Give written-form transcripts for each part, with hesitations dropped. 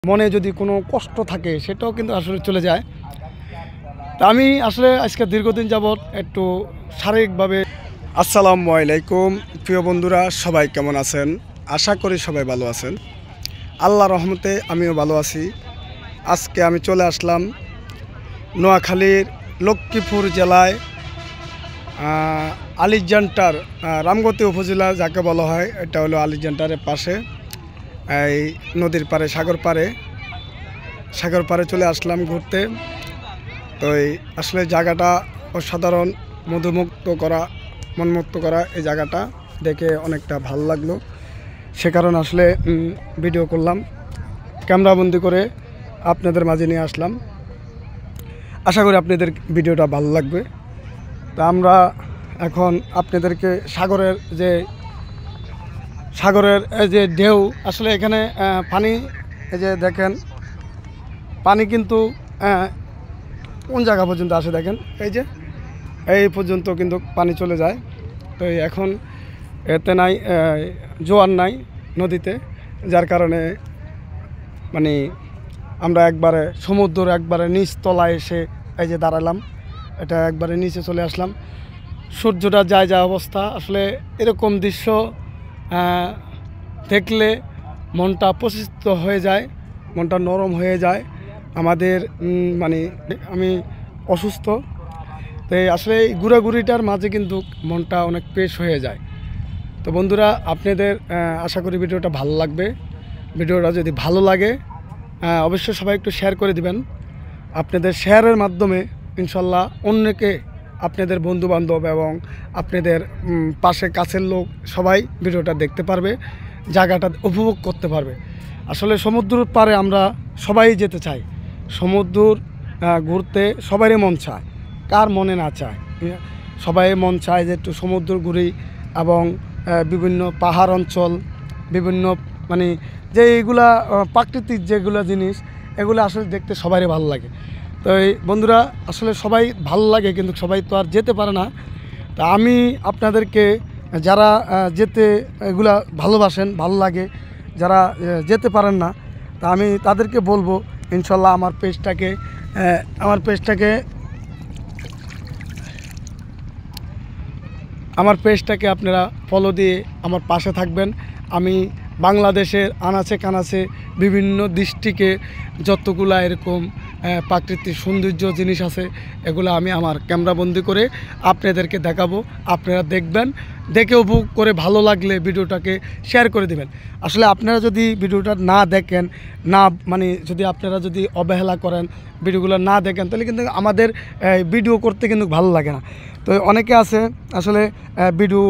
মনে যদি কোনো কষ্ট থাকে সেটাও কিন্তু আসলে চলে যায়। তা আমি আসলে আজকে দীর্ঘদিন যাবৎ একটু শারীরিকভাবে। আসসালামু আলাইকুম প্রিয় বন্ধুরা, সবাই কেমন আছেন? আশা করি সবাই ভালো আছেন। আল্লাহর রহমতে আমিও ভালো আছি। আজকে আমি চলে আসলাম নোয়াখালীর লক্ষ্মীপুর জেলায় আলীজান্টার রামগতি উপজেলা যাকে বলা হয়, এটা হলো আলীজান্টারের পাশে এই নদীর পাড়ে সাগর পাড়ে চলে আসলাম ঘুরতে। তো আসলে জায়গাটা অসাধারণ, মনমুক্ত করা এই জায়গাটা দেখে অনেকটা ভালো লাগলো। সে কারণে আসলে ভিডিও করলাম, ক্যামেরাবন্দি করে আপনাদের মাঝে নিয়ে আসলাম। আশা করি আপনাদের ভিডিওটা ভালো লাগবে। তা আমরা এখন আপনাদেরকে সাগরের যে ঢেউ, আসলে এখানে পানি, এই যে দেখেন পানি কিন্তু কোন জায়গা পর্যন্ত আসে দেখেন, এই পর্যন্ত কিন্তু পানি চলে যায়। তো এখন এতে নাই জোয়ার নাই নদীতে, যার কারণে মানে আমরা একবারে সমুদ্র একবারে নিচ তলায় এসে এই যে দাঁড়ালাম, এটা একবারে নিচে চলে আসলাম। সূর্যটা যায় অবস্থা, আসলে এরকম দৃশ্য দেখলে মনটা প্রশান্ত হয়ে যায়, মনটা নরম হয়ে যায়। আমাদের মানে আমি অসুস্থ, তাই আসলে এই ঘোরাঘুরিটার মাঝে কিন্তু মনটা অনেক ফ্রেশ হয়ে যায়। তো বন্ধুরা, আপনাদের আশা করি ভিডিওটা ভালো লাগবে। ভিডিওটা যদি ভালো লাগে অবশ্যই সবাই একটু শেয়ার করে দিবেন। আপনাদের শেয়ারের মাধ্যমে ইনশাল্লাহ অন্যকে, আপনাদের বন্ধুবান্ধব এবং আপনাদের পাশে কাছের লোক সবাই ভিডিওটা দেখতে পারবে, জায়গাটা উপভোগ করতে পারবে। আসলে সমুদ্রের পাড়ে আমরা সবাই যেতে চাই, সমুদ্র ঘুরতে সবারই মন চায়, কার মনে না চায়? সবাই মন চায় যে একটু সমুদ্র ঘুরি এবং বিভিন্ন পাহাড় অঞ্চল, বিভিন্ন মানে যে এইগুলা প্রাকৃতিক যেগুলো জিনিস, এগুলো আসলে দেখতে সবারই ভালো লাগে। তো এই বন্ধুরা, আসলে সবাই ভালো লাগে কিন্তু সবাই তো আর যেতে পারে না। তা আমি আপনাদেরকে, যারা যেতে এগুলা ভালোবাসেন, ভালো লাগে, যারা যেতে পারেন না, তা আমি তাদেরকে বলবো ইনশাল্লাহ আমার পেজটাকে আপনারা ফলো দিয়ে আমার পাশে থাকবেন। আমি বাংলাদেশের আনাচে কানাচে বিভিন্ন ডিস্ট্রিক্টে যতগুলা এরকম প্রাকৃতিক সৌন্দর্য জিনিস আছে, এগুলো আমি আমার ক্যামেরাবন্দি করে আপনাদেরকে দেখাবো। আপনারা দেখবেন, দেখে উপভোগ করে ভালো লাগলে ভিডিওটাকে শেয়ার করে দিবেন। আসলে আপনারা যদি ভিডিওটা না দেখেন, না মানে যদি আপনারা যদি অবহেলা করেন, ভিডিওগুলো না দেখেন, তাহলে কিন্তু আমাদের ভিডিও করতে কিন্তু ভালো লাগে না। তো অনেকে আছে আসলে ভিডিও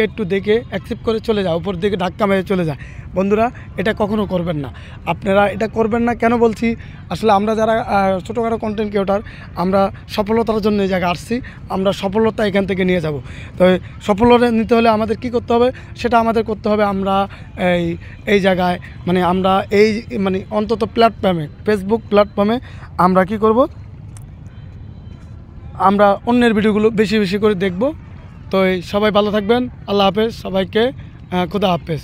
একটু দেখে অ্যাকসেপ্ট করে চলে যায়, উপর দিকে ধাক্কা মেরে চলে যায়। বন্ধুরা, এটা কখনো করবেন না, আপনারা এটা করবেন না। কেন বলছি, আসলে আমরা যারা ছোটোখাটো কন্টেন্ট ক্রিয়েটর, আমরা সফলতার জন্য এই জায়গায় আসছি, আমরা সফলতা এখান থেকে নিয়ে যাব। তো সফলতা নিতে হলে আমাদের কি করতে হবে, সেটা আমাদের করতে হবে। আমরা এই জায়গায় আমরা অন্তত প্ল্যাটফর্মে, ফেসবুক প্ল্যাটফর্মে আমরা কি করব, আমরা অন্যের ভিডিওগুলো বেশি বেশি করে দেখব। তো সবাই ভালো থাকবেন, আল্লাহ হাফেজ, সবাইকে খুদা হাফেজ।